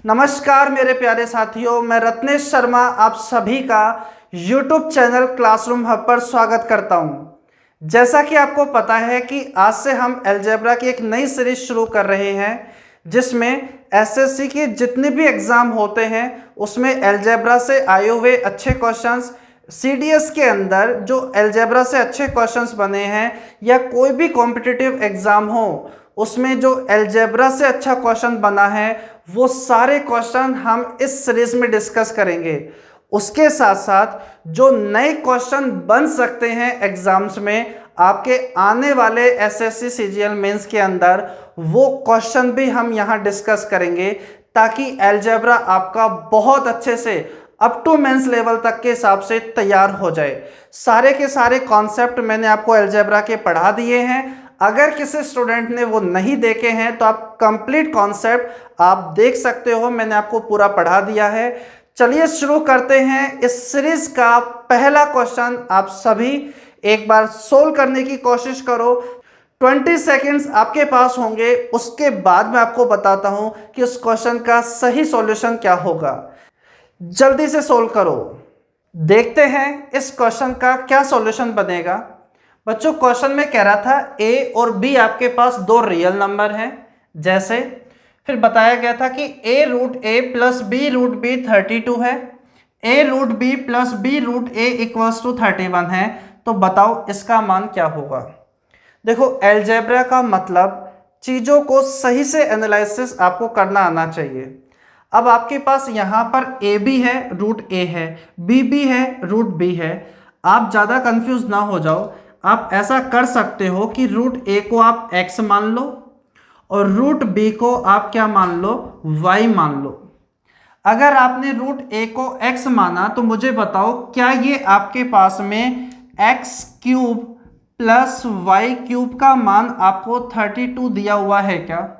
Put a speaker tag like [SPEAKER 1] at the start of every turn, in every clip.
[SPEAKER 1] नमस्कार मेरे प्यारे साथियों, मैं रत्नेश शर्मा आप सभी का YouTube चैनल क्लासरूम हब पर स्वागत करता हूं। जैसा कि आपको पता है कि आज से हम अलजेब्रा की एक नई सीरीज शुरू कर रहे हैं जिसमें एसएससी के जितने भी एग्ज़ाम होते हैं उसमें अलजेब्रा से आए हुए अच्छे क्वेश्चंस, सीडीएस के अंदर जो अलजेब्रा से अच्छे क्वेश्चंस बने हैं या कोई भी कॉम्पिटिटिव एग्ज़ाम हो उसमें जो अलजेब्रा से अच्छा क्वेश्चन बना है वो सारे क्वेश्चन हम इस सीरीज में डिस्कस करेंगे। उसके साथ साथ जो नए क्वेश्चन बन सकते हैं एग्जाम्स में आपके आने वाले एसएससी सीजीएल मेंस के अंदर, वो क्वेश्चन भी हम यहाँ डिस्कस करेंगे ताकि अलजेब्रा आपका बहुत अच्छे से अप टू मेंस लेवल तक के हिसाब से तैयार हो जाए। सारे के सारे कॉन्सेप्ट मैंने आपको अलजेब्रा के पढ़ा दिए हैं। अगर किसी स्टूडेंट ने वो नहीं देखे हैं तो आप कंप्लीट कॉन्सेप्ट आप देख सकते हो, मैंने आपको पूरा पढ़ा दिया है। चलिए शुरू करते हैं। इस सीरीज का पहला क्वेश्चन आप सभी एक बार सोल्व करने की कोशिश करो। 20 सेकेंड्स आपके पास होंगे, उसके बाद मैं आपको बताता हूं कि उस क्वेश्चन का सही सॉल्यूशन क्या होगा। जल्दी से सोल्व करो। देखते हैं इस क्वेश्चन का क्या सॉल्यूशन बनेगा। बच्चों, क्वेश्चन में कह रहा था ए और बी आपके पास दो रियल नंबर हैं, जैसे फिर बताया गया था कि a root a plus b root b 32 है, a root b plus b root a equals to 31 है। तो बताओ इसका मान क्या होगा। देखो, अलजेब्रा का मतलब चीज़ों को सही से एनालिसिस आपको करना आना चाहिए। अब आपके पास यहाँ पर ए बी है, रूट ए है, बी बी है, रूट बी है। आप ज़्यादा कंफ्यूज ना हो जाओ। आप ऐसा कर सकते हो कि रूट ए को आप x मान लो और रूट b को आप क्या मान लो, y मान लो। अगर आपने रूट a को x माना तो मुझे बताओ क्या ये आपके पास में x cube plus y cube का मान आपको 32 दिया हुआ है क्या?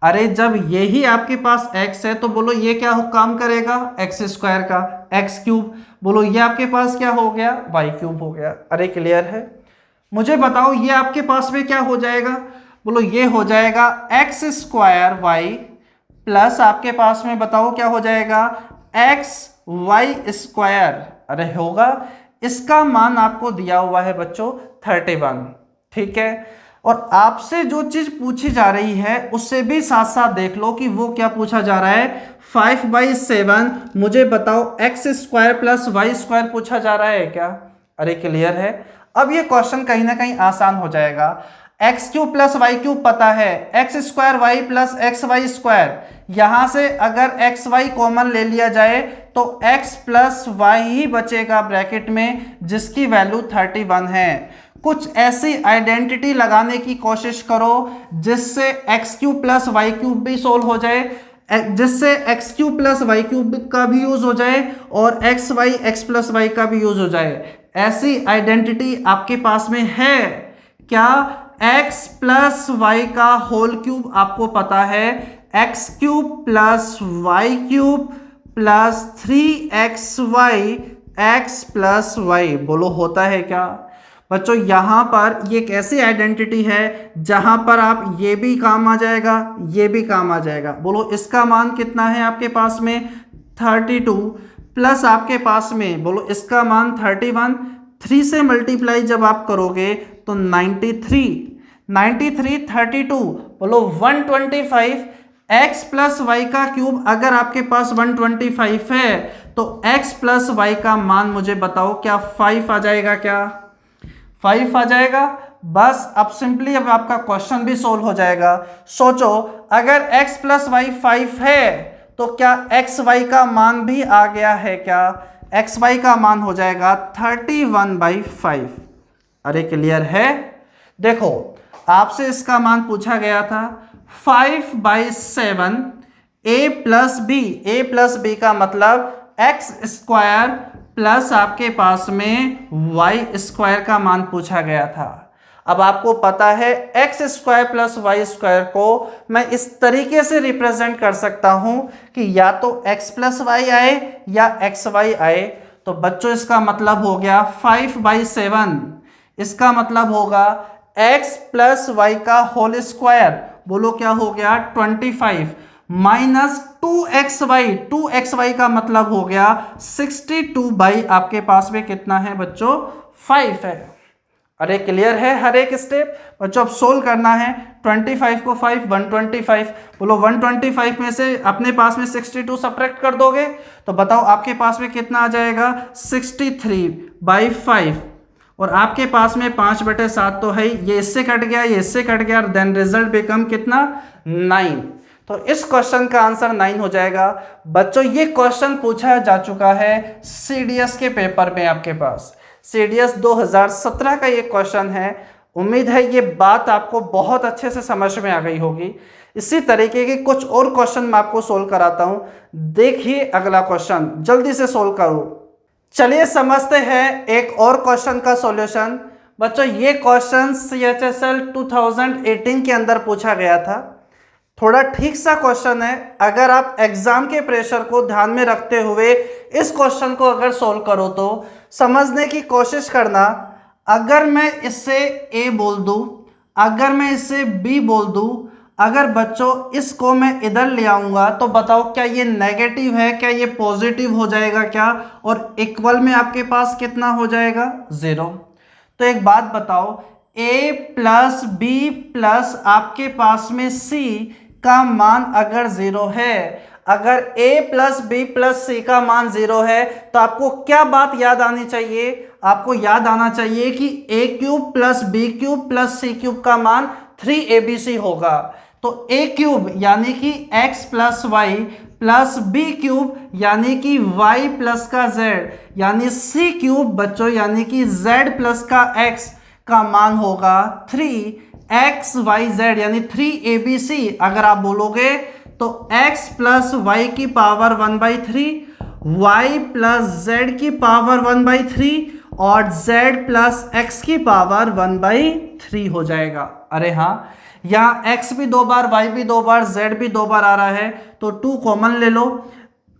[SPEAKER 1] अरे जब यही आपके पास x है तो बोलो ये क्या काम करेगा, x स्क्वायर का x क्यूब, बोलो ये आपके पास क्या हो गया, y क्यूब हो गया। अरे क्लियर है? मुझे बताओ ये आपके पास में क्या हो जाएगा, बोलो ये हो जाएगा एक्स स्क्वायर वाई प्लस आपके पास में बताओ क्या हो जाएगा, एक्स वाई स्क्वायर। अरे होगा, इसका मान आपको दिया हुआ है बच्चों 31। ठीक है, और आपसे जो चीज पूछी जा रही है उससे भी साथ साथ देख लो कि वो क्या पूछा जा रहा है। 5/7 मुझे बताओ x square plus y square पूछा जा रहा है क्या? अरे क्लियर है? अब ये क्वेश्चन कहीं ना कहीं आसान हो जाएगा। X cube plus y cube पता है, x square y plus x y square. यहां से अगर एक्स वाई कॉमन ले लिया जाए तो एक्स प्लस वाई ही बचेगा ब्रैकेट में, जिसकी वैल्यू 31 है। कुछ ऐसी आइडेंटिटी लगाने की कोशिश करो जिससे x cube plus y cube भी सोल्व हो जाए, जिससे x cube plus y cube का भी यूज हो जाए और x y x plus y का भी यूज हो जाए। ऐसी आइडेंटिटी आपके पास में है क्या? x प्लस वाई का होल क्यूब आपको पता है, x cube plus y cube plus 3xy x plus y, बोलो होता है क्या? बच्चों यहाँ पर ये एक ऐसी आइडेंटिटी है जहां पर आप ये भी काम आ जाएगा, ये भी काम आ जाएगा। बोलो इसका मान कितना है आपके पास में 32 प्लस आपके पास में बोलो इसका मान 31। 3 से मल्टीप्लाई जब आप करोगे तो 93 32 बोलो 125। x प्लस वाई का क्यूब अगर आपके पास 125 है तो x प्लस वाई का मान मुझे बताओ क्या 5 आ जाएगा क्या? 5 आ जाएगा। बस अब सिंपली अब आपका क्वेश्चन भी सोल्व हो जाएगा। सोचो अगर x प्लस वाई 5 है तो क्या एक्स वाई का मान भी आ गया है क्या? एक्स वाई का मान हो जाएगा 31/5। अरे क्लियर है? देखो आपसे इसका मान पूछा गया था 5/7 a प्लस बी का मतलब एक्स स्क्वायर प्लस आपके पास में वाई स्क्वायर का मान पूछा गया था। अब आपको पता है x square plus y square को मैं इस तरीके से रिप्रेजेंट कर सकता हूं कि या तो एक्स प्लस वाई आए या एक्स वाई आए। तो बच्चों इसका मतलब हो गया 5/7, इसका मतलब होगा x प्लस वाई का होल स्क्वायर, बोलो क्या हो गया 25 माइनस 2xy, 2xy का मतलब हो गया 62 बाई आपके पास में कितना है बच्चों 5 है। अरे क्लियर है हर एक स्टेप बच्चों। अब सोल्व करना है 25 को 5 125, बोलो 125 में से अपने पास में 62 सब्ट्रैक्ट कर दोगे तो बताओ आपके पास में कितना आ जाएगा 63 बाई 5, और आपके पास में 5/7 तो है, ये इससे कट गया ये इससे कट गया, देन रिजल्ट बिकम कितना 9। तो इस क्वेश्चन का आंसर 9 हो जाएगा बच्चों। ये क्वेश्चन पूछा जा चुका है सीडीएस के पेपर में, आपके पास सीडीएस 2017 का ये क्वेश्चन है। उम्मीद है ये बात आपको बहुत अच्छे से समझ में आ गई होगी। इसी तरीके के कुछ और क्वेश्चन मैं आपको सोल्व कराता हूं। देखिए अगला क्वेश्चन, जल्दी से सोल्व करो। चलिए समझते हैं एक और क्वेश्चन का सॉल्यूशन। बच्चों ये क्वेश्चन CHSL 2018 के अंदर पूछा गया था। थोड़ा ठीक सा क्वेश्चन है। अगर आप एग्जाम के प्रेशर को ध्यान में रखते हुए इस क्वेश्चन को अगर सोल्व करो तो समझने की कोशिश करना। अगर मैं इससे A बोल दूं, अगर मैं इससे B बोल दूं, अगर बच्चों इसको मैं इधर ले आऊंगा तो बताओ क्या ये नेगेटिव है, क्या ये पॉजिटिव हो जाएगा क्या, और इक्वल में आपके पास कितना हो जाएगा 0। तो एक बात बताओ, A प्लस B प्लस आपके पास में C का मान अगर 0 है, अगर A plus B plus C का मान 0 है तो आपको क्या बात याद आनी चाहिए, आपको याद आना चाहिए कि A cube plus B cube plus C cube का मान 3ABC होगा। तो A क्यूब यानी कि x plus y plus B cube यानी कि y प्लस का z यानी C क्यूब बच्चों यानी कि z प्लस का x का मान होगा 3xyz यानी 3ABC। अगर आप बोलोगे तो x प्लस वाई की पावर 1/3, y प्लस z की पावर 1/3 और z प्लस x की पावर 1/3 हो जाएगा। अरे हाँ, यहाँ x भी 2 बार, y भी 2 बार, z भी 2 बार आ रहा है तो 2 कॉमन ले लो,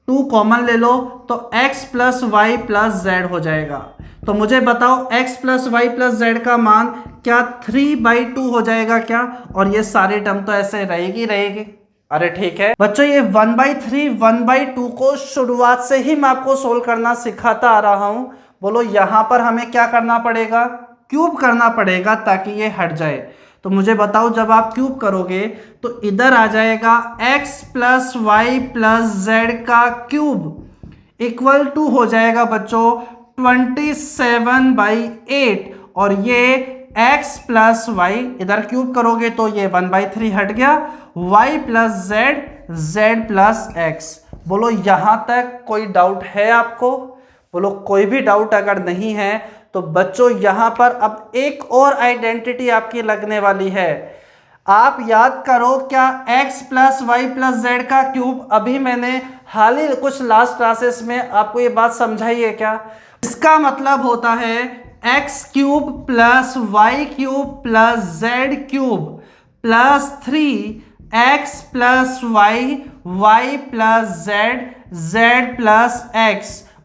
[SPEAKER 1] 2 कॉमन ले लो तो x plus y plus z हो जाएगा। तो मुझे बताओ x plus y plus z का मान क्या 3/2 हो जाएगा क्या, और ये सारी टर्म तो ऐसे रहेगी। अरे ठीक है बच्चों, ये 1/3 1/2 को शुरुआत से ही मैं आपको सोल्व करना सिखाता आ रहा हूं। बोलो यहां पर हमें क्या करना पड़ेगा, क्यूब करना पड़ेगा ताकि ये हट जाए। तो मुझे बताओ जब आप क्यूब करोगे तो इधर आ जाएगा x plus y plus z का क्यूब इक्वल टू हो जाएगा बच्चों 27/8, और ये x प्लस वाई इधर क्यूब करोगे तो ये 1/3 हट गया, y plus z plus x। बोलो यहां तक कोई डाउट है आपको? बोलो कोई भी डाउट अगर नहीं है तो बच्चों यहां पर अब एक और आइडेंटिटी आपकी लगने वाली है। आप याद करो क्या x plus y plus z का क्यूब, अभी मैंने हाल ही कुछ लास्ट क्लासेस में आपको ये बात समझाई है क्या? इसका मतलब होता है x cube plus y cube plus z cube plus 3x plus y plus z plus x।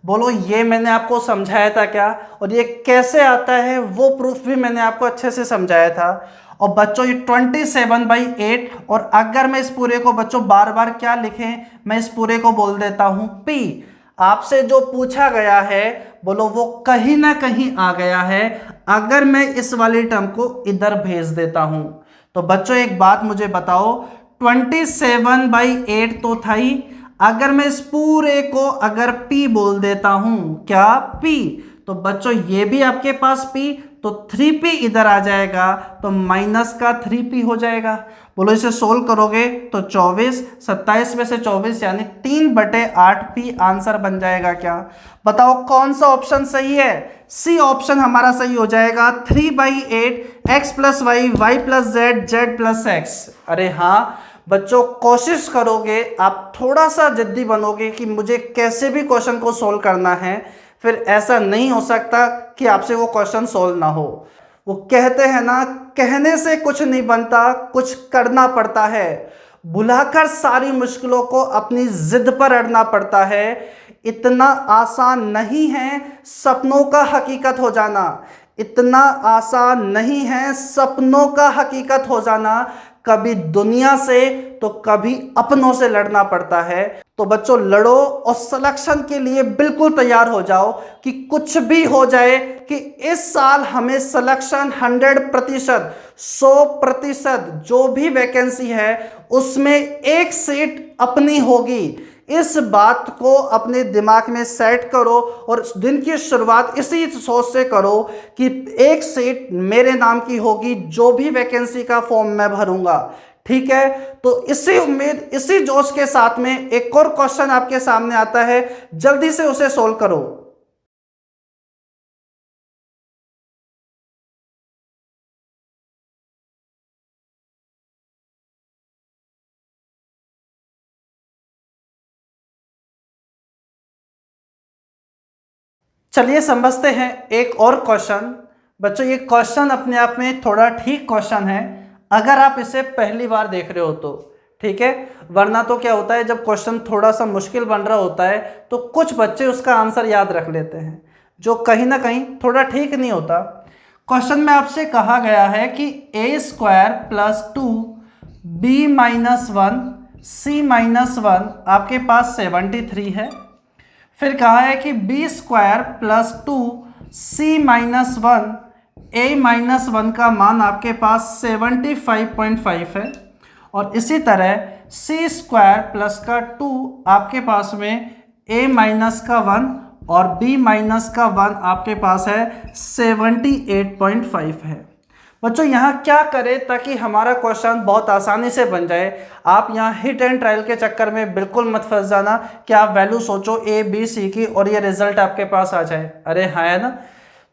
[SPEAKER 1] बोलो ये मैंने आपको समझाया था क्या, और ये कैसे आता है वो प्रूफ भी मैंने आपको अच्छे से समझाया था। और बच्चों ये 27/8, और अगर मैं इस पूरे को बच्चों बार बार क्या लिखें, मैं इस पूरे को बोल देता हूं p। आपसे जो पूछा गया है बोलो वो कहीं ना कहीं आ गया है अगर मैं इस वाली टर्म को इधर भेज देता हूं। तो बच्चों एक बात मुझे बताओ, 27/8 तो था ही, अगर मैं इस पूरे को अगर p बोल देता हूं, क्या p, तो बच्चों ये भी आपके पास p, तो 3p इधर आ जाएगा तो माइनस का 3p हो जाएगा। बोलो इसे सोल्व करोगे तो 24, 27 में से 24 यानी 3/8p आंसर बन जाएगा क्या? बताओ कौन सा ऑप्शन सही है? सी ऑप्शन हमारा सही हो जाएगा, 3/8 x plus y plus z plus x. अरे हाँ बच्चों, कोशिश करोगे, आप थोड़ा सा जिद्दी बनोगे कि मुझे कैसे भी क्वेश्चन को सोल्व करना है, फिर ऐसा नहीं हो सकता कि आपसे वो क्वेश्चन सोल्व ना हो। वो कहते हैं ना, कहने से कुछ नहीं बनता, कुछ करना पड़ता है। बुलाकर सारी मुश्किलों को अपनी जिद पर अड़ना पड़ता है। इतना आसान नहीं है सपनों का हकीकत हो जाना, इतना आसान नहीं है सपनों का हकीकत हो जाना। कभी दुनिया से तो कभी अपनों से लड़ना पड़ता है। तो बच्चों लड़ो और सिलेक्शन के लिए बिल्कुल तैयार हो जाओ कि कुछ भी हो जाए कि इस साल हमें सिलेक्शन 100%, 100% जो भी वैकेंसी है उसमें एक सीट अपनी होगी। इस बात को अपने दिमाग में सेट करो और दिन की शुरुआत इसी सोच से करो कि एक सीट मेरे नाम की होगी, जो भी वैकेंसी का फॉर्म मैं भरूंगा। ठीक है, तो इसी उम्मीद, इसी जोश के साथ में एक और क्वेश्चन आपके सामने आता है, जल्दी से उसे सोल्व करो। चलिए समझते हैं एक और क्वेश्चन। बच्चों ये क्वेश्चन अपने आप में थोड़ा ठीक क्वेश्चन है अगर आप इसे पहली बार देख रहे हो तो, ठीक है। वरना तो क्या होता है, जब क्वेश्चन थोड़ा सा मुश्किल बन रहा होता है तो कुछ बच्चे उसका आंसर याद रख लेते हैं, जो कहीं ना कहीं थोड़ा ठीक नहीं होता। क्वेश्चन में आपसे कहा गया है कि a² + 2b-1 c-1 आपके पास 73 है। फिर कहा है कि b² + 2c-1 a-1 का मान आपके पास 75.5 है। और इसी तरह c² + 2 आपके पास में a-1 और b-1 आपके पास है 78.5 है। बच्चों यहाँ क्या करें ताकि हमारा क्वेश्चन बहुत आसानी से बन जाए। आप यहाँ हिट एंड ट्रायल के चक्कर में बिल्कुल मत फंस जाना कि आप वैल्यू सोचो ए बी सी की और ये रिजल्ट आपके पास आ जाए। अरे हाँ है ना।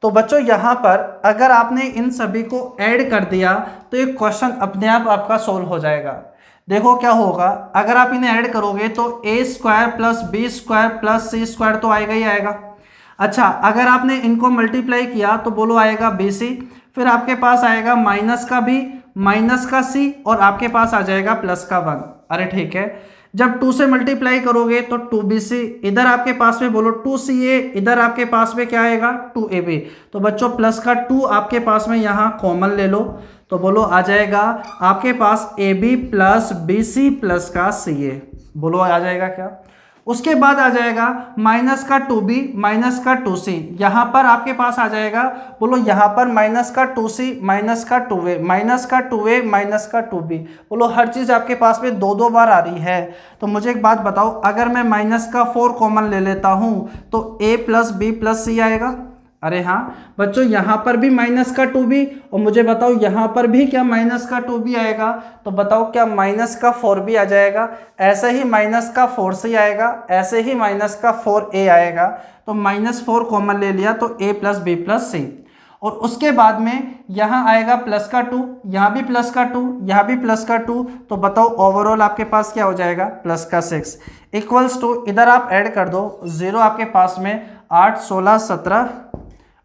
[SPEAKER 1] तो बच्चों यहाँ पर अगर आपने इन सभी को ऐड कर दिया तो ये क्वेश्चन अपने आप आपका सोल्व हो जाएगा। देखो क्या होगा, अगर आप इन्हें ऐड करोगे तो a² + b² + c² तो आएगा ही आएगा। अच्छा, अगर आपने इनको मल्टीप्लाई किया तो बोलो आएगा bc, फिर आपके पास आएगा माइनस का b, माइनस का c और आपके पास आ जाएगा प्लस का 1। अरे ठीक है, जब 2 से मल्टीप्लाई करोगे तो 2bc, इधर आपके पास में बोलो 2ca, इधर आपके पास में क्या आएगा 2ab। तो बच्चों प्लस का 2 आपके पास में यहाँ कॉमन ले लो तो बोलो आ जाएगा आपके पास ab + bc + का ca। बोलो आ जाएगा क्या। उसके बाद आ जाएगा माइनस का 2b, माइनस का 2c, यहाँ पर आपके पास आ जाएगा, बोलो यहाँ पर माइनस का 2c, माइनस का 2a, माइनस का 2a, माइनस का 2b। बोलो हर चीज़ आपके पास में 2 बार आ रही है। तो मुझे एक बात बताओ, अगर मैं माइनस का 4 कॉमन ले लेता हूँ तो a + b + c आएगा। अरे हाँ बच्चों, यहाँ पर भी माइनस का 2b और मुझे बताओ यहाँ पर भी क्या माइनस का 2b आएगा। तो बताओ क्या माइनस का 4b आ जाएगा। ऐसे ही माइनस का 4c आएगा, ऐसे ही माइनस का 4a आएगा। तो -4 कॉमन ले लिया तो a + b + c। और उसके बाद में यहाँ आएगा प्लस का 2, यहाँ भी प्लस का 2, यहाँ भी प्लस का 2। तो बताओ ओवरऑल आपके पास क्या हो जाएगा प्लस का 6 = इधर आप ऐड कर दो 0 आपके पास में 8, 16, 17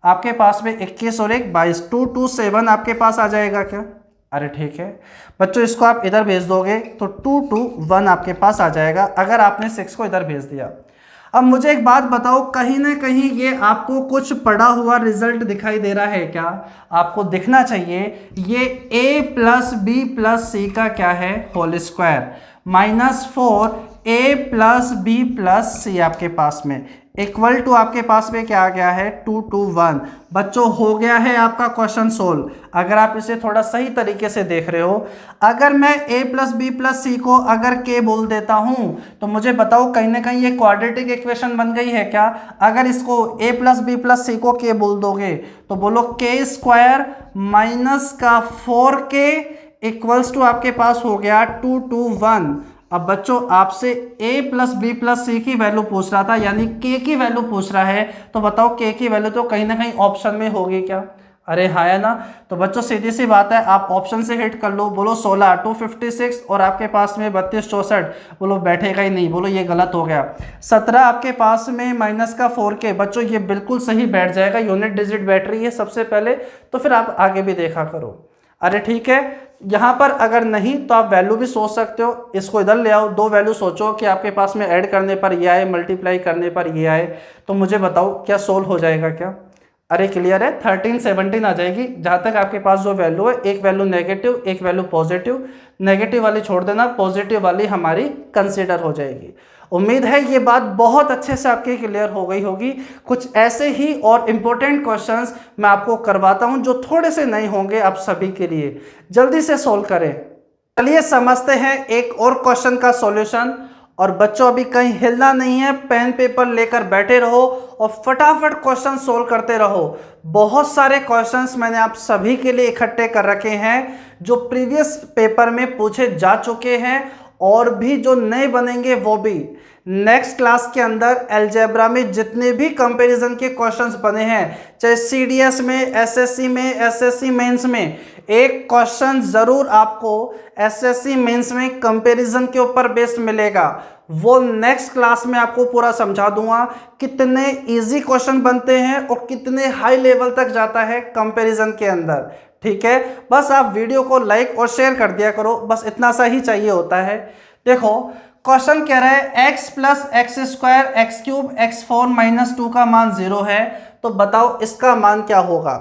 [SPEAKER 1] आपके पास में 21 और 1 22, 227 आपके पास आ जाएगा क्या। अरे ठीक है बच्चों, इसको आप इधर भेज दोगे तो 221 आपके पास आ जाएगा अगर आपने 6 को इधर भेज दिया। अब मुझे एक बात बताओ, कहीं ना कहीं ये आपको कुछ पड़ा हुआ रिजल्ट दिखाई दे रहा है क्या। आपको दिखना चाहिए ये a + b + c का क्या है whole square -4 a + b + c आपके पास में इक्वल टू आपके पास में क्या आ गया है 221। बच्चों हो गया है आपका क्वेश्चन सोल्व। अगर आप इसे थोड़ा सही तरीके से देख रहे हो, अगर मैं a + b + c को अगर k बोल देता हूं तो मुझे बताओ कहीं ना कहीं ये क्वाड्रेटिक इक्वेशन बन गई है क्या। अगर इसको a + b + c को k बोल दोगे तो बोलो k² - 4k = आपके पास हो गया 221। अब बच्चों आपसे a + b + c की वैल्यू पूछ रहा था, यानी k की वैल्यू पूछ रहा है। तो बताओ k की वैल्यू तो कहीं ना कहीं ऑप्शन में होगी क्या। अरे हाँ है ना। तो बच्चों सीधी सी बात है, आप ऑप्शन से हिट कर लो। बोलो 16, 256 और आपके पास में 32, 64। बोलो बैठेगा ही नहीं, बोलो ये गलत हो गया। 17 आपके पास में -4k। बच्चों ये बिल्कुल सही बैठ जाएगा, यूनिट डिजिट बैठ रही है सबसे पहले, तो फिर आप आगे भी देखा करो। अरे ठीक है, यहाँ पर अगर नहीं तो आप वैल्यू भी सोच सकते हो। इसको इधर ले आओ, 2 वैल्यू सोचो कि आपके पास में ऐड करने पर ये आए, मल्टीप्लाई करने पर ये आए। तो मुझे बताओ क्या सोल्व हो जाएगा क्या। अरे क्लियर है, 13 17 आ जाएगी। जहाँ तक आपके पास जो वैल्यू है, एक वैल्यू नेगेटिव एक वैल्यू पॉजिटिव, नेगेटिव वाली छोड़ देना, पॉजिटिव वाली हमारी कंसीडर हो जाएगी। उम्मीद है ये बात बहुत अच्छे से आपकी क्लियर हो गई होगी। कुछ ऐसे ही और इम्पोर्टेंट क्वेश्चंस मैं आपको करवाता हूं जो थोड़े से नहीं होंगे आप सभी के लिए, जल्दी से सोल्व करें। चलिए समझते हैं एक और क्वेश्चन का सॉल्यूशन। और बच्चों अभी कहीं हिलना नहीं है, पेन पेपर लेकर बैठे रहो और फटाफट क्वेश्चन सोल्व करते रहो। बहुत सारे क्वेश्चंस मैंने आप सभी के लिए इकट्ठे कर रखे हैं जो प्रीवियस पेपर में पूछे जा चुके हैं, और भी जो नए बनेंगे वो भी। नेक्स्ट क्लास के अंदर अलजेब्रा में जितने भी कंपैरिजन के क्वेश्चंस बने हैं, चाहे सीडीएस में, एसएससी में, एसएससी मेंस में, एक क्वेश्चन जरूर आपको एसएससी मेंस में कंपैरिजन के ऊपर बेस्ड मिलेगा। वो नेक्स्ट क्लास में आपको पूरा समझा दूंगा कितने इजी क्वेश्चन बनते हैं और कितने हाई लेवल तक जाता है कंपैरिजन के अंदर। ठीक है, बस आप वीडियो को लाइक और शेयर कर दिया करो, बस इतना सा ही चाहिए होता है। देखो क्वेश्चन कह रहा है x plus x square x cube x 4 minus 2 का मान 0 है, तो बताओ इसका मान क्या होगा।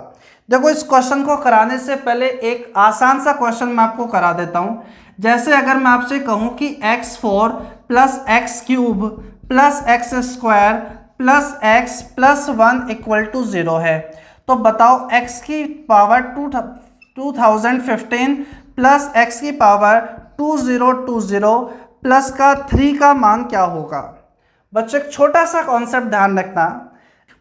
[SPEAKER 1] देखो इस क्वेश्चन को कराने से पहले एक आसान सा क्वेश्चन मैं आपको करा देता हूं। जैसे अगर मैं आपसे कहूं कि x4 plus x cube plus x square plus x plus 1 equal to 0 है, तो बताओ x की पावर 2015 प्लस x की पावर 2020 प्लस का 3 का मान क्या होगा। बच्चों एक छोटा सा कॉन्सेप्ट ध्यान रखना।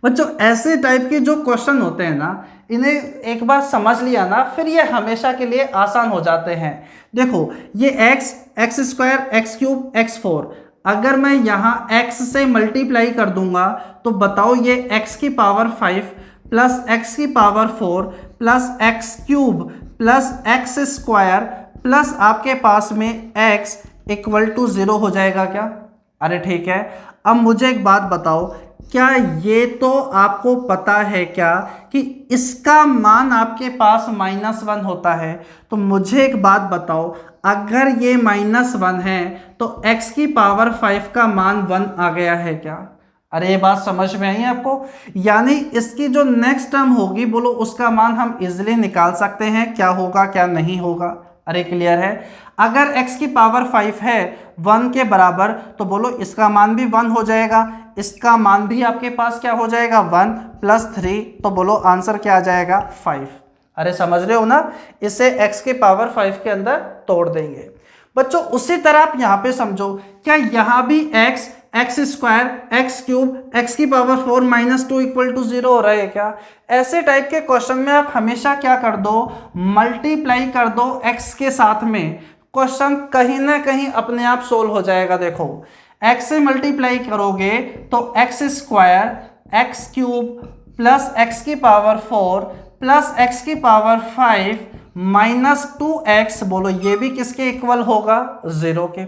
[SPEAKER 1] बच्चों ऐसे टाइप के जो क्वेश्चन होते हैं ना, इन्हें एक बार समझ लिया ना, फिर ये हमेशा के लिए आसान हो जाते हैं। देखो ये x, x square, x cube, x 4, अगर मैं यहाँ x से मल्टीप्लाई कर दूंगा तो बताओ ये x की पावर 5 प्लस एक्स की power 4 plus x cube plus x square plus आपके पास में x इक्वल टू 0 हो जाएगा क्या। अरे ठीक है, अब मुझे एक बात बताओ, क्या ये तो आपको पता है क्या कि इसका मान आपके पास -1 होता है। तो मुझे एक बात बताओ, अगर ये -1 है तो x की पावर 5 का मान 1 आ गया है क्या। अरे ये बात समझ में आई आपको। यानी इसकी जो नेक्स्ट टर्म होगी बोलो उसका मान हम इजिली निकाल सकते हैं, क्या होगा क्या नहीं होगा। अरे क्लियर है, अगर x की पावर 5 है 1 के बराबर, तो बोलो इसका मान भी 1 हो जाएगा, इसका मान भी आपके पास क्या हो जाएगा 1 प्लस 3, तो बोलो आंसर क्या आ जाएगा 5। अरे समझ रहे हो ना, इसे x के पावर 5 के अंदर तोड़ देंगे। बच्चों उसी तरह आप यहाँ पे समझो, क्या यहाँ भी x, x square, x cube, x की पावर 4 माइनस 2 इक्वल टू 0 हो रहा है क्या। ऐसे टाइप के क्वेश्चन में आप हमेशा क्या कर दो, मल्टीप्लाई कर दो x के साथ में, क्वेश्चन कहीं ना कहीं अपने आप सोल्व हो जाएगा। देखो x से मल्टीप्लाई करोगे तो x square x cube plus x की पावर 4 प्लस एक्स की पावर 5 माइनस 2x, बोलो ये भी किसके इक्वल होगा 0 के।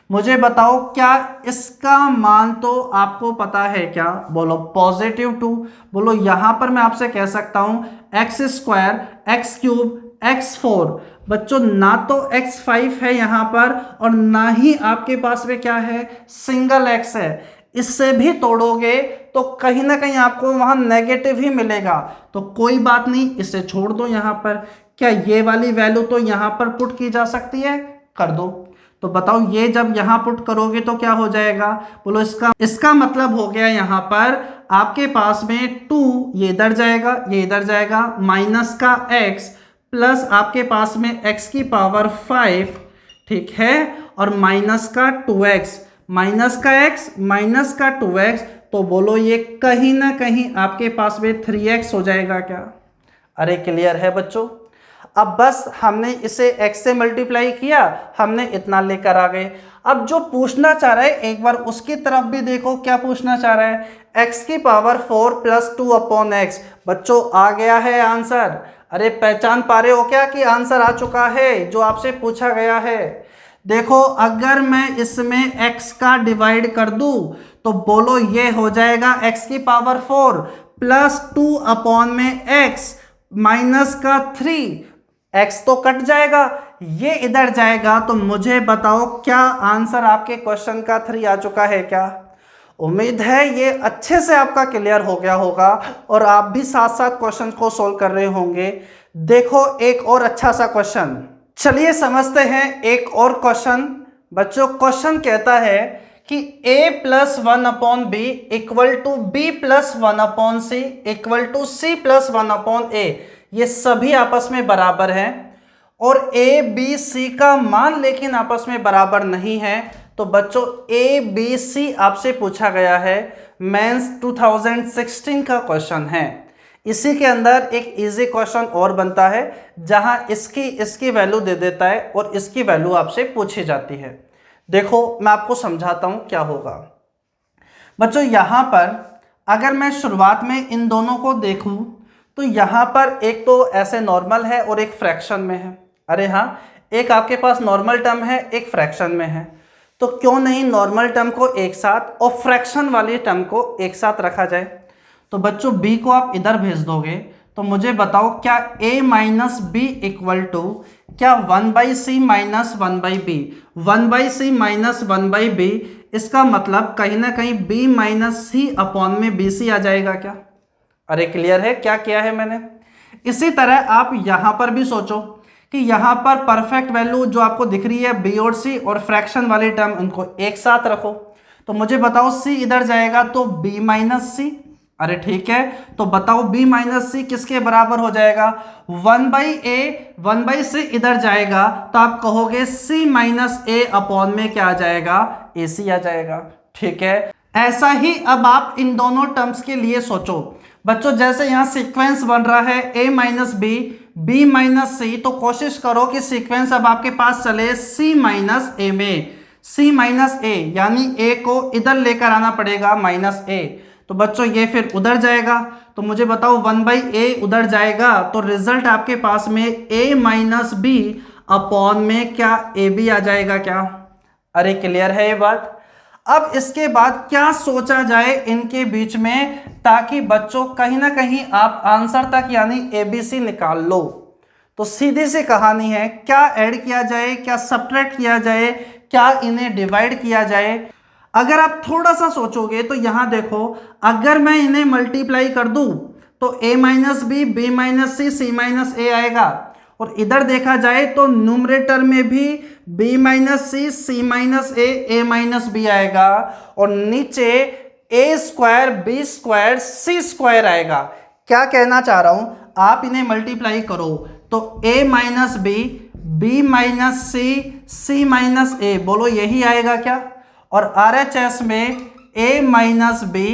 [SPEAKER 1] मुझे बताओ क्या इसका मान तो आपको पता है क्या, बोलो +2। बोलो यहां पर मैं आपसे कह सकता हूं x square x cube x 4, बच्चों ना तो x5 है यहां पर और ना ही आपके पास में क्या है सिंगल x है। इससे भी तोड़ोगे तो कहीं ना कहीं आपको वहां नेगेटिव ही मिलेगा, तो कोई बात नहीं, इसे छोड़ दो यहां पर। क्या ये वाली वैल्यू तो यहां पर पुट की जा सकती है, कर दो। तो बताओ ये जब यहां पुट करोगे तो क्या हो जाएगा, बोलो इसका मतलब हो गया यहां पर आपके पास में 2, ये इधर जाएगा ये इधर जाएगा, माइनस का x प्लस आपके पास में x की पावर 5, ठीक है, और माइनस का 2x, माइनस का x माइनस का 2x, तो बोलो ये कहीं ना कहीं आपके पास में 3x हो जाएगा क्या। अरे क्लियर है बच्चों। अब बस हमने इसे x से मल्टीप्लाई किया, हमने इतना लेकर आ गए। अब जो पूछना चाह रहा है एक बार उसकी तरफ भी देखो, क्या पूछना चाह रहा है, x की पावर 4 प्लस 2/x। बच्चों आ गया है आंसर। अरे पहचान पा रहे हो क्या कि आंसर आ चुका है जो आपसे पूछा गया है। देखो अगर मैं इसमें x का डिवाइड कर दूं तो बोलो ये हो जाएगा x की पावर 4 प्लस 2/x माइनस का 3, x तो कट जाएगा, ये इधर जाएगा, तो मुझे बताओ क्या आंसर आपके क्वेश्चन का 3 आ चुका है क्या। उम्मीद है ये अच्छे से आपका क्लियर हो गया होगा और आप भी साथ साथ क्वेश्चन को सोल्व कर रहे होंगे। देखो एक और अच्छा सा क्वेश्चन, चलिए समझते हैं एक और क्वेश्चन। बच्चों क्वेश्चन कहता है कि a+1/b equal to b+1/c equal to c+1/a, ये सभी आपस में बराबर हैं और a b c का मान लेकिन आपस में बराबर नहीं है। तो बच्चों a b c आपसे पूछा गया है, मेंस 2016 का क्वेश्चन है। इसी के अंदर एक इजी क्वेश्चन और बनता है जहां इसकी वैल्यू दे देता है और इसकी वैल्यू आपसे पूछी जाती है। देखो मैं आपको समझाता हूं क्या होगा। बच्चों यहां पर अगर मैं शुरुआत में इन दोनों को देखूं तो यहां पर एक तो ऐसे नॉर्मल है और एक फ्रैक्शन में है। अरे हाँ, एक आपके पास नॉर्मल टर्म है, एक फ्रैक्शन में है, तो क्यों नहीं नॉर्मल टर्म को एक साथ और फ्रैक्शन वाली टर्म को एक साथ रखा जाए। तो बच्चों b को आप इधर भेज दोगे तो मुझे बताओ क्या a minus b equal to क्या 1/c minus 1/b, 1/c minus 1/b, इसका मतलब कहीं ना कहीं b माइनस सी अपॉन में bc आ जाएगा क्या। अरे क्लियर है क्या किया है मैंने। इसी तरह आप यहां पर भी सोचो कि यहां पर परफेक्ट वैल्यू जो आपको दिख रही है b और c और फ्रैक्शन वाली टर्म उनको एक साथ रखो। तो मुझे बताओ c इधर जाएगा तो b माइनस सी। अरे ठीक है, तो बताओ b माइनस सी किसके बराबर हो जाएगा, 1/c इधर जाएगा तो आप कहोगे c माइनस a अपॉन में क्या आ जाएगा, ac आ जाएगा। ठीक है, ऐसा ही अब आप इन दोनों टर्म्स के लिए सोचो। बच्चों जैसे यहाँ सीक्वेंस बन रहा है a minus b, b minus c, तो कोशिश करो कि सीक्वेंस अब आपके पास चले c माइनस a में, c माइनस a यानी a को इधर लेकर आना पड़ेगा माइनस a। तो बच्चों ये फिर उधर जाएगा तो मुझे बताओ 1/a उधर जाएगा तो रिजल्ट आपके पास में a माइनस बी अपॉन में क्या ab आ जाएगा क्या। अरे क्लियर है ये बात। अब इसके बाद क्या सोचा जाए इनके बीच में ताकि बच्चों कहीं ना कहीं आप आंसर तक यानी ABC निकाल लो। तो सीधी सी कहानी है, क्या ऐड किया जाए, क्या सब्ट्रैक्ट किया जाए, क्या इन्हें डिवाइड किया जाए। अगर आप थोड़ा सा सोचोगे तो यहां देखो, अगर मैं इन्हें मल्टीप्लाई कर दूं तो a minus b, b minus c, c minus a आएगा और इधर देखा जाए तो न्यूमरेटर में भी b minus c, c minus a minus b आएगा और नीचे a square, b square, c square आएगा। क्या कहना चाह रहा हूं, आप इन्हें मल्टीप्लाई करो तो a minus b, b minus c, c minus a, बोलो यही आएगा क्या। और RHS में a minus b,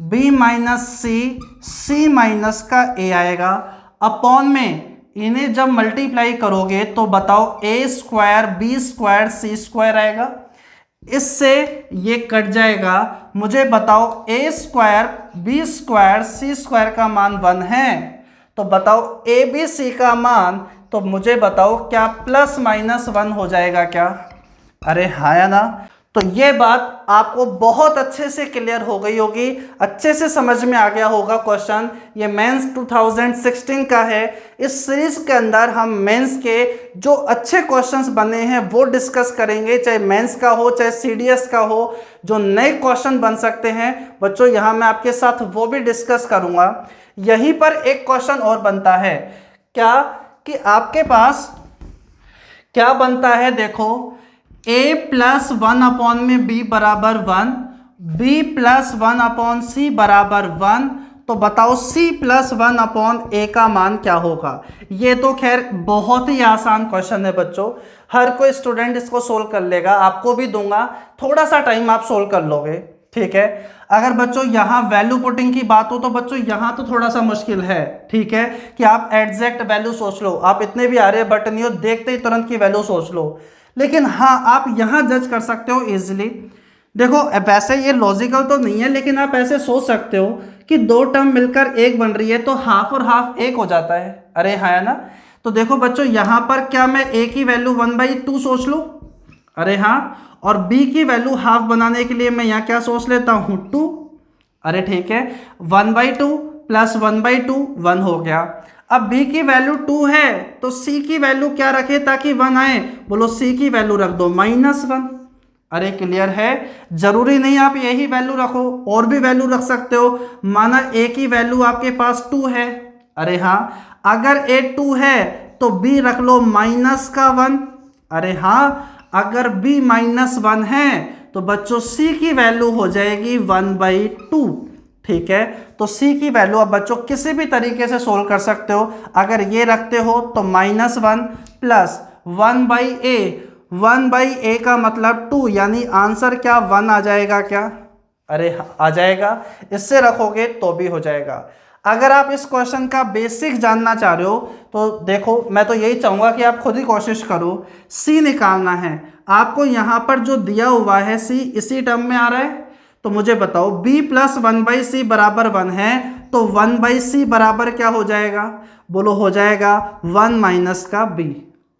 [SPEAKER 1] b minus c, c minus का a आएगा अपॉन में इन्हें जब मल्टीप्लाई करोगे तो बताओ a square, b square, c square आएगा। इससे ये कट जाएगा। मुझे बताओ a square, b square, c square का मान 1 है तो बताओ ABC का मान, तो मुझे बताओ क्या प्लस माइनस 1 हो जाएगा क्या। अरे हाँ या ना। तो ये बात आपको बहुत अच्छे से क्लियर हो गई होगी, अच्छे से समझ में आ गया होगा क्वेश्चन। ये मेंस 2016 का है। इस सीरीज के अंदर हम मेंस के जो अच्छे क्वेश्चंस बने हैं वो डिस्कस करेंगे, चाहे मेंस का हो चाहे CDS का हो। जो नए क्वेश्चन बन सकते हैं बच्चों यहाँ मैं आपके साथ वो भी डिस्कस करूँगा। यहीं पर एक क्वेश्चन और बनता है क्या कि आपके पास क्या बनता है, देखो a+1 अपॉन में b बराबर 1, b+1 अपॉन c बराबर 1, तो बताओ c+1 अपॉन a का मान क्या होगा। ये तो खैर बहुत ही आसान क्वेश्चन है बच्चों, हर कोई स्टूडेंट इसको सोल्व कर लेगा, आपको भी दूंगा, थोड़ा सा टाइम आप सोल्व कर लोगे। ठीक है, अगर बच्चों यहाँ वैल्यू पुटिंग की बात हो तो बच्चों यहाँ तो थोड़ा सा मुश्किल है। ठीक है, कि आप एग्जैक्ट वैल्यू सोच लो, आप इतने भी आ रहे बट नहीं हो, देखते ही तुरंत की वैल्यू सोच लो। लेकिन हाँ आप यहाँ जज कर सकते हो इजीली। देखो वैसे ये लॉजिकल तो नहीं है लेकिन आप ऐसे सोच सकते हो कि दो टर्म मिलकर एक बन रही है तो हाफ और हाफ एक हो जाता है। अरे हाँ ना। तो देखो बच्चों यहाँ पर क्या मैं a की वैल्यू 1/2 सोच लूँ। अरे हाँ, और b की वैल्यू हाफ बनाने के लिए मैं यहाँ क्या सोच लेता हूँ 2। अरे ठीक है, 1/2 प्लस 1/2 1 हो गया। अब b की वैल्यू 2 है तो c की वैल्यू क्या रखे ताकि 1 आए, बोलो c की वैल्यू रख दो -1। अरे क्लियर है, जरूरी नहीं आप यही वैल्यू रखो, और भी वैल्यू रख सकते हो। माना ए की वैल्यू आपके पास 2 है, अरे हाँ, अगर ए 2 है तो बी रख लो -1। अरे हाँ, अगर बी -1 है तो बच्चों सी की वैल्यू हो जाएगी 1/2। ठीक है, तो सी की वैल्यू अब बच्चों किसी भी तरीके से सोल्व कर सकते हो। अगर ये रखते हो तो -1 प्लस 1/a, 1/a का मतलब 2, यानी आंसर क्या 1 आ जाएगा क्या? अरे आ जाएगा, इससे रखोगे तो भी हो जाएगा। अगर आप इस क्वेश्चन का बेसिक जानना चाह रहे हो तो देखो, मैं तो यही चाहूँगा कि आप खुद ही कोशिश करो, सी निकालना है आपको। यहाँ पर जो दिया हुआ है सी इसी टर्म में आ रहा है, तो मुझे बताओ b + 1/c बराबर 1 है, तो 1/c बराबर क्या हो जाएगा? बोलो हो जाएगा 1 - का b।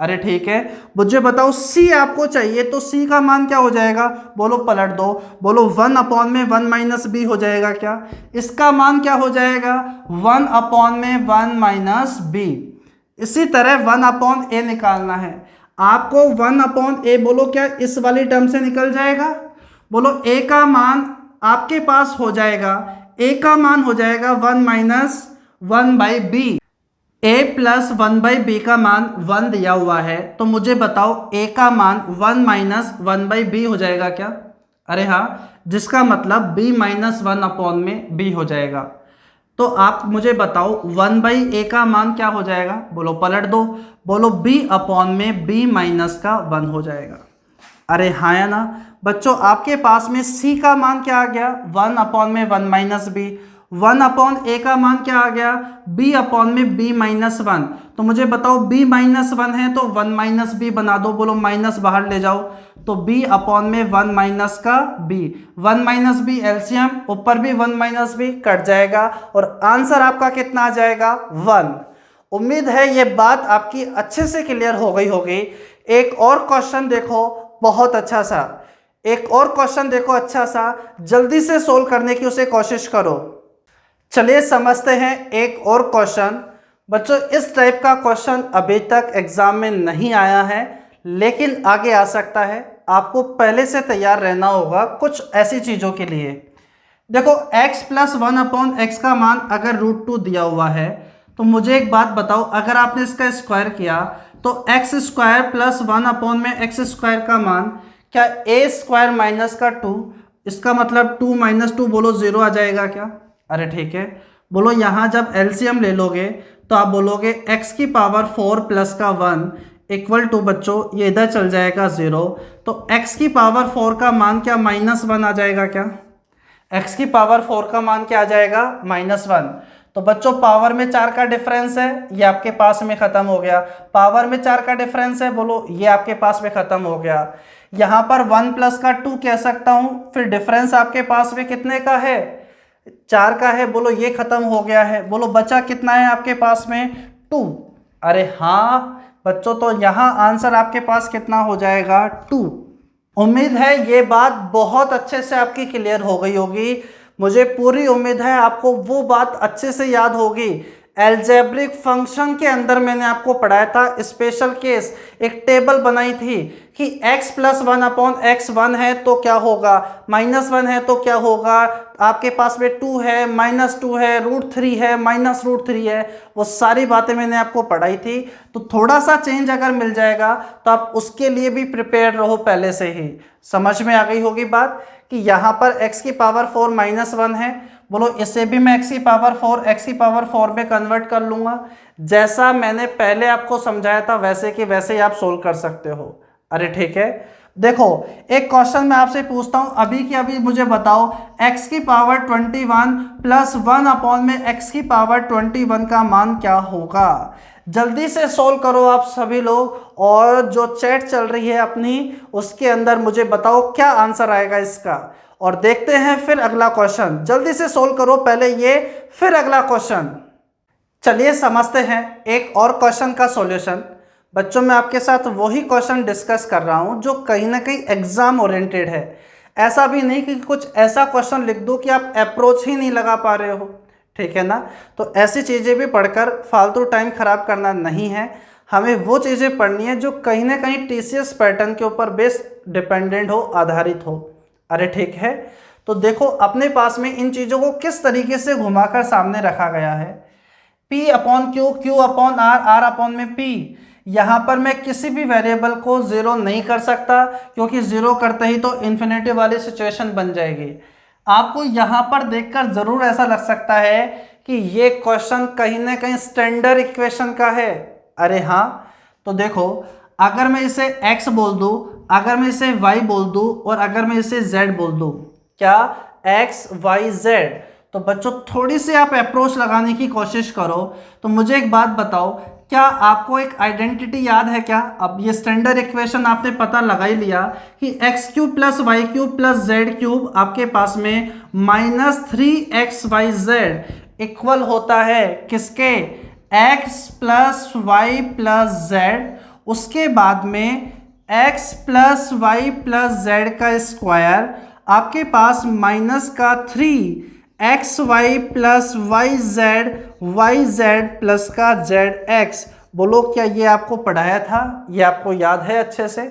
[SPEAKER 1] अरे ठीक है, मुझे बताओ c आपको चाहिए तो c का मान क्या हो जाएगा? बोलो पलट दो, बोलो 1/1 - b हो जाएगा क्या? इसका मान क्या हो जाएगा? 1/1 - b। इसी तरह 1/a निकालना है आपको। 1/a बोलो क्या इस वाली टर्म से निकल जाएगा? बोलो a का मान आपके पास हो जाएगा, a का मान हो जाएगा 1 - 1/b। a + 1/b का मान 1 दिया हुआ है, तो मुझे बताओ a का मान 1 - 1/b हो जाएगा क्या? अरे हाँ, जिसका मतलब b -1/b हो जाएगा। तो आप मुझे बताओ 1/a का मान क्या हो जाएगा? बोलो पलट दो, बोलो b/b का 1 हो जाएगा। अरे हाँ या ना बच्चों, आपके पास में c का मान क्या आ गया? 1/1 - b। 1/a का मान क्या आ गया? b/b-1। तो मुझे बताओ b-1 है तो 1 - b बना दो, बोलो माइनस बाहर ले जाओ, तो b/1 का b। 1 - b एलसीएम, ऊपर भी 1 - b कट जाएगा और आंसर आपका कितना आ जाएगा? 1। उम्मीद है ये बात आपकी अच्छे से क्लियर हो गई होगी। एक और क्वेश्चन देखो बहुत अच्छा सा, एक और क्वेश्चन देखो अच्छा सा, जल्दी से सोल्व करने की उसे कोशिश करो। चलिए समझते हैं एक और क्वेश्चन। बच्चों इस टाइप का क्वेश्चन अभी तक एग्जाम में नहीं आया है, लेकिन आगे आ सकता है। आपको पहले से तैयार रहना होगा कुछ ऐसी चीज़ों के लिए। देखो x + 1/x का मान अगर √2 दिया हुआ है, तो मुझे एक बात बताओ, अगर आपने इसका स्क्वायर किया तो x² + 1/x² का मान क्या a² - का 2, इसका मतलब 2 - 2 बोलो 0 आ जाएगा क्या? अरे ठीक है, बोलो यहाँ जब एलसीएम ले लोगे तो आप बोलोगे x⁴ प्लस का 1 इक्वल टू बच्चों ये इधर चल जाएगा 0, तो x⁴ का मान क्या -1 आ जाएगा क्या? x⁴ का मान क्या आ जाएगा? -1। तो बच्चों पावर में 4 का डिफरेंस है, ये आपके पास में खत्म हो गया। पावर में 4 का डिफरेंस है, बोलो ये आपके पास में खत्म हो गया। यहाँ पर 1 + का 2 कह सकता हूँ, फिर डिफरेंस आपके पास में कितने का है? 4 का है, बोलो ये खत्म हो गया है। बोलो बचा कितना है आपके पास में? 2। अरे हाँ बच्चों, तो यहाँ आंसर आपके पास कितना हो जाएगा? 2। उम्मीद है ये बात बहुत अच्छे से आपकी क्लियर हो गई होगी। मुझे पूरी उम्मीद है आपको वो बात अच्छे से याद होगी। एल्जेब्रिक फंक्शन के अंदर मैंने आपको पढ़ाया था स्पेशल केस, एक टेबल बनाई थी कि x + 1/x1 है तो क्या होगा, -1 है तो क्या होगा, आपके पास में 2 है, -2 है, √3 है, -√3 है, वो सारी बातें मैंने आपको पढ़ाई थी। तो थोड़ा सा चेंज अगर मिल जाएगा तो आप उसके लिए भी प्रिपेयर रहो पहले से ही। समझ में आ गई होगी बात कि यहाँ पर x⁴ -1 है, बोलो इसे भी मैं x⁴ में कन्वर्ट कर लूँगा। जैसा मैंने पहले आपको समझाया था वैसे कि वैसे ही आप सोल्व कर सकते हो। अरे ठीक है, देखो एक क्वेश्चन मैं आपसे पूछता हूँ अभी की अभी, मुझे बताओ x⁴ 21 + 1/x⁴ का मान क्या होगा? जल्दी से सोल्व करो आप सभी लोग, और जो चैट चल रही है अपनी उसके अंदर मुझे बताओ क्या आंसर आएगा इसका, और देखते हैं फिर अगला क्वेश्चन। जल्दी से सोल्व करो पहले ये, फिर अगला क्वेश्चन। चलिए समझते हैं एक और क्वेश्चन का सॉल्यूशन। बच्चों मैं आपके साथ वही क्वेश्चन डिस्कस कर रहा हूं जो कहीं ना कहीं एग्जाम ओरिएंटेड है। ऐसा भी नहीं कि कुछ ऐसा क्वेश्चन लिख दो कि आप अप्रोच ही नहीं लगा पा रहे हो, ठीक है ना? तो ऐसी चीज़ें भी पढ़कर फालतू टाइम खराब करना नहीं है। हमें वो चीज़ें पढ़नी है जो कहीं ना कहीं टीसीएस पैटर्न के ऊपर बेस डिपेंडेंट हो, आधारित हो। अरे ठीक है, तो देखो अपने पास में इन चीज़ों को किस तरीके से घुमाकर सामने रखा गया है। P upon q, q upon r, r upon में P। यहाँ पर मैं किसी भी वेरिएबल को ज़ीरो नहीं कर सकता, क्योंकि ज़ीरो करते ही तो इन्फिनिटी वाली सिचुएशन बन जाएगी। आपको यहाँ पर देखकर ज़रूर ऐसा लग सकता है कि ये क्वेश्चन कहीं ना कहीं स्टैंडर्ड इक्वेशन का है। अरे हाँ, तो देखो अगर मैं इसे x बोल दूँ, अगर मैं इसे y बोल दूँ और अगर मैं इसे z बोल दूँ, क्या x y z, तो बच्चों थोड़ी सी आप अप्रोच लगाने की कोशिश करो। तो मुझे एक बात बताओ, क्या आपको एक आइडेंटिटी याद है क्या? अब ये स्टैंडर्ड इक्वेशन आपने पता लगा ही लिया कि x cube plus y cube plus z cube आपके पास में -3xyz इक्वल होता है किसके? x plus y plus z, उसके बाद में x plus y plus z का स्क्वायर, आपके पास माइनस का 3xy plus y z plus का zx। बोलो क्या ये आपको पढ़ाया था? ये आपको याद है अच्छे से?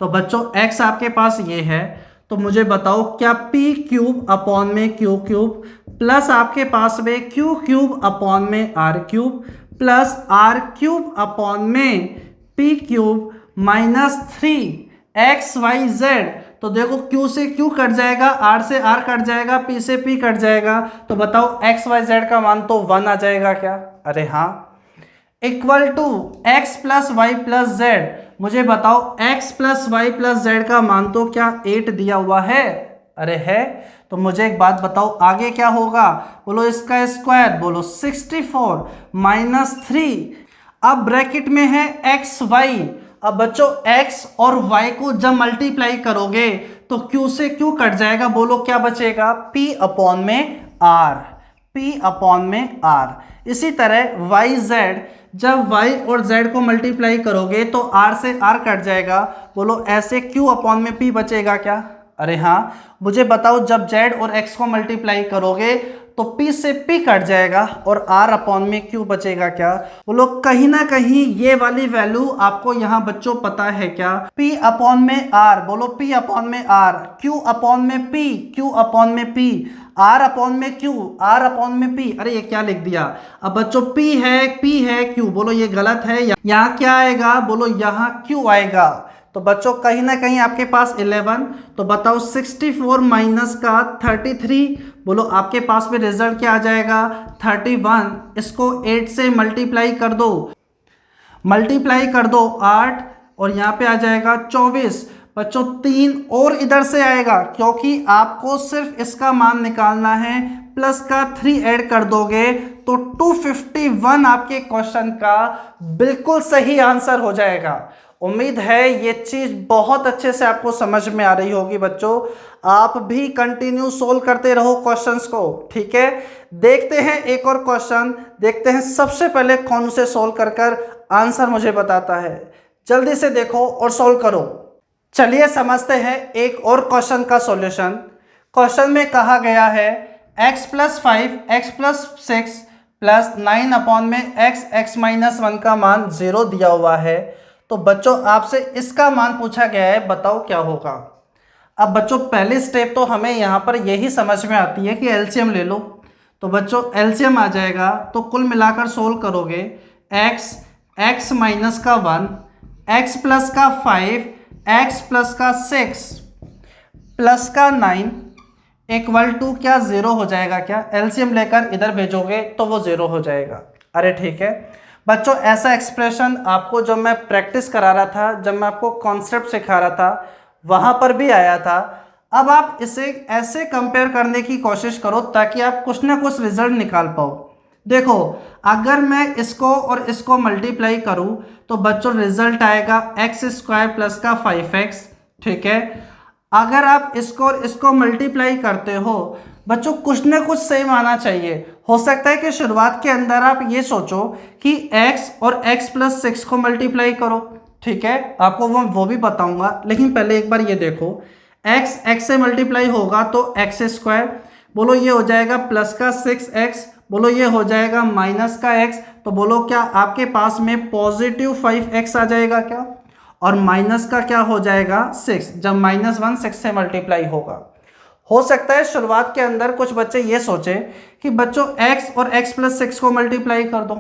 [SPEAKER 1] तो बच्चों x आपके पास ये है, तो मुझे बताओ क्या p क्यूब अपॉन में q क्यूब प्लस आपके पास में q क्यूब अपॉन में r cube plus r cube upon में p क्यूब -3xyz। तो देखो q से q कट जाएगा, r से r कट जाएगा, p से p कट जाएगा, तो बताओ xyz का मान तो 1 आ जाएगा क्या? अरे हाँ, equal to x plus y plus z. मुझे बताओ x plus y plus z का मान तो क्या 8 दिया हुआ है? अरे है, तो मुझे एक बात बताओ आगे क्या होगा? बोलो इसका स्क्वायर, बोलो 64 -3। अब ब्रैकेट में है एक्स वाई। अब बच्चों x और y को जब मल्टीप्लाई करोगे तो q से q कट जाएगा, बोलो क्या बचेगा? p अपॉन में r, p अपॉन में r। इसी तरह y z, जब y और z को मल्टीप्लाई करोगे तो r से r कट जाएगा, बोलो ऐसे q अपॉन में p बचेगा क्या? अरे हाँ, मुझे बताओ जब z और x को मल्टीप्लाई करोगे तो p से p कट जाएगा और r अपॉन में q बचेगा क्या? बोलो कहीं ना कहीं ये वाली वैल्यू आपको यहाँ बच्चों पता है क्या? p अपॉन में r, बोलो p अपॉन में r, q अपॉन में p, q अपॉन में p, r अपॉन में q, r अपॉन में p। अरे ये क्या लिख दिया? अब बच्चों p है q, बोलो ये गलत है। यहाँ क्या आएगा? बोलो यहाँ q आएगा। तो बच्चों कहीं ना कहीं आपके पास 11, तो बताओ 64 माइनस का 33, बोलो आपके पास में रिजल्ट क्या आ जाएगा? 31। इसको 8 से मल्टीप्लाई कर दो, 8 और यहाँ पे आ जाएगा 24। बच्चों 3 और इधर से आएगा, क्योंकि आपको सिर्फ इसका मान निकालना है, प्लस का 3 ऐड कर दोगे तो 251 आपके क्वेश्चन का बिल्कुल सही आंसर हो जाएगा। उम्मीद है ये चीज़ बहुत अच्छे से आपको समझ में आ रही होगी बच्चों। आप भी कंटिन्यू सोल्व करते रहो क्वेश्चंस को, ठीक है। देखते हैं एक और क्वेश्चन, देखते हैं सबसे पहले कौन उसे सोल्व कर आंसर मुझे बताता है। जल्दी से देखो और सोल्व करो। चलिए समझते हैं एक और क्वेश्चन का सॉल्यूशन। क्वेश्चन में कहा गया है x plus 5 x plus 6 plus 9 upon में x माइनस 1 का मान 0 दिया हुआ है। तो बच्चों आपसे इसका मान पूछा गया है, बताओ क्या होगा। अब बच्चों पहली स्टेप तो हमें यहाँ पर यही समझ में आती है कि एलसीएम ले लो। तो बच्चों एलसीएम आ जाएगा, तो कुल मिलाकर सोल्व करोगे x माइनस का 1, x प्लस का 5, x प्लस का 6 प्लस का 9 इक्वल टू क्या 0 हो जाएगा क्या? एलसीएम लेकर इधर भेजोगे तो वो 0 हो जाएगा। अरे ठीक है बच्चों, ऐसा एक्सप्रेशन आपको जब मैं प्रैक्टिस करा रहा था, जब मैं आपको कॉन्सेप्ट सिखा रहा था, वहाँ पर भी आया था। अब आप इसे ऐसे कंपेयर करने की कोशिश करो ताकि आप कुछ ना कुछ रिजल्ट निकाल पाओ। देखो अगर मैं इसको और इसको मल्टीप्लाई करूँ तो बच्चों रिजल्ट आएगा x² प्लस का 5x, ठीक है। अगर आप इसको और इसको मल्टीप्लाई करते हो बच्चों कुछ ना कुछ सेम आना चाहिए। हो सकता है कि शुरुआत के अंदर आप ये सोचो कि x और x प्लस 6 को मल्टीप्लाई करो, ठीक है, आपको वो भी बताऊंगा। लेकिन पहले एक बार ये देखो, x से मल्टीप्लाई होगा तो x², बोलो ये हो जाएगा प्लस का 6x बोलो ये हो जाएगा माइनस का x, तो बोलो क्या आपके पास में पॉजिटिव 5x आ जाएगा क्या, और माइनस का क्या हो जाएगा 6, जब -1 6 से मल्टीप्लाई होगा। हो सकता है शुरुआत के अंदर कुछ बच्चे ये सोचे कि बच्चों x और x प्लस 6 को मल्टीप्लाई कर दो,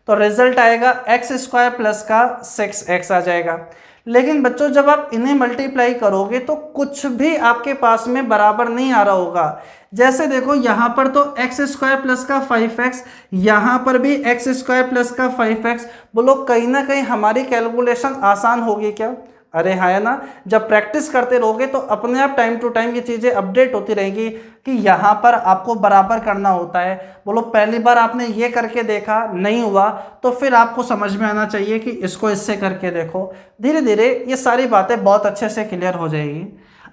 [SPEAKER 1] तो रिजल्ट आएगा x स्क्वायर प्लस का 6x आ जाएगा। लेकिन बच्चों जब आप इन्हें मल्टीप्लाई करोगे तो कुछ भी आपके पास में बराबर नहीं आ रहा होगा। जैसे देखो यहाँ पर तो एक्स स्क्वायर प्लस का 5x, यहाँ पर भी एक्स स्क्वायर प्लस का 5x, बोलो कहीं ना कहीं हमारी कैलकुलेशन आसान होगी क्या? अरे हाँ है ना, जब प्रैक्टिस करते रहोगे तो अपने आप टाइम टू टाइम ये चीज़ें अपडेट होती रहेंगी कि यहाँ पर आपको बराबर करना होता है। बोलो पहली बार आपने ये करके देखा नहीं हुआ तो फिर आपको समझ में आना चाहिए कि इसको इससे करके देखो। धीरे धीरे ये सारी बातें बहुत अच्छे से क्लियर हो जाएगी।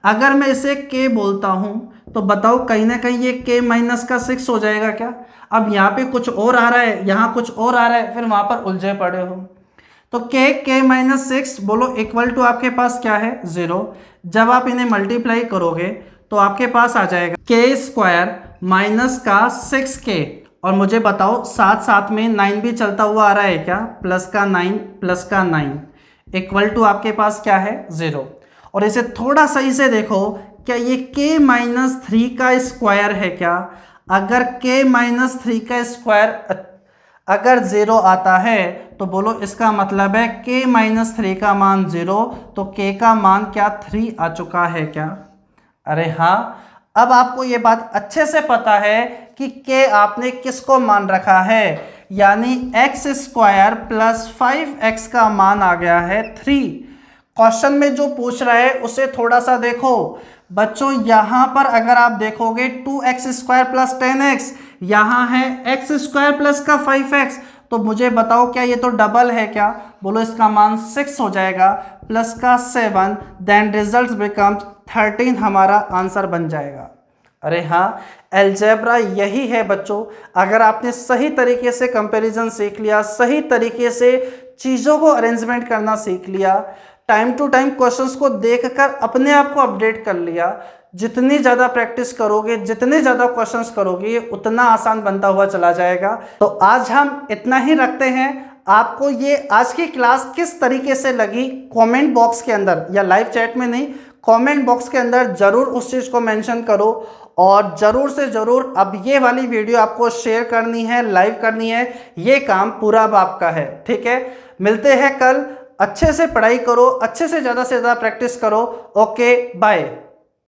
[SPEAKER 1] अगर मैं इसे k बोलता हूँ तो बताओ कहीं ना कहीं ये k माइनस का 6 हो जाएगा क्या? अब यहाँ पे कुछ और आ रहा है, यहाँ कुछ और आ रहा है, फिर वहाँ पर उलझे पड़े हो। तो k माइनस 6 बोलो इक्वल टू आपके पास क्या है 0। जब आप इन्हें मल्टीप्लाई करोगे तो आपके पास आ जाएगा k स्क्वायर माइनस का 6k, और मुझे बताओ साथ साथ में 9 भी चलता हुआ आ रहा है क्या? प्लस का 9 प्लस का 9 इक्वल टू आपके पास क्या है 0। और इसे थोड़ा सही से देखो, क्या ये k माइनस 3 का स्क्वायर है क्या? अगर k माइनस 3 का स्क्वायर अगर 0 आता है तो बोलो इसका मतलब है k माइनस 3 का मान 0, तो k का मान क्या 3 आ चुका है क्या? अरे हाँ, अब आपको ये बात अच्छे से पता है कि k आपने किसको मान रखा है, यानी एक्स स्क्वायर प्लस 5x का मान आ गया है 3। क्वेश्चन में जो पूछ रहा है उसे थोड़ा सा देखो बच्चों। यहाँ पर अगर आप देखोगे 2x स्क्वायर प्लस 10x, यहाँ है x स्क्वायर प्लस का 5x, तो मुझे बताओ क्या ये तो डबल है क्या? बोलो इसका मान 6 हो जाएगा प्लस का 7, देन रिजल्ट बिकम्स 13 हमारा आंसर बन जाएगा। अरे हाँ, अलजेब्रा यही है बच्चों। अगर आपने सही तरीके से कंपैरिजन सीख लिया, सही तरीके से चीज़ों को अरेंजमेंट करना सीख लिया, टाइम टू टाइम क्वेश्चंस को देखकर अपने आप को अपडेट कर लिया, जितनी ज़्यादा प्रैक्टिस करोगे, जितने ज़्यादा क्वेश्चंस करोगे, उतना आसान बनता हुआ चला जाएगा। तो आज हम इतना ही रखते हैं। आपको ये आज की क्लास किस तरीके से लगी कमेंट बॉक्स के अंदर, या लाइव चैट में नहीं, कमेंट बॉक्स के अंदर ज़रूर उस चीज़ को मेंशन करो। और ज़रूर से ज़रूर अब ये वाली वीडियो आपको शेयर करनी है, लाइव करनी है, ये काम पूरा अब आपका है। ठीक है, मिलते हैं कल। अच्छे से पढ़ाई करो, अच्छे से ज़्यादा प्रैक्टिस करो। Okay bye.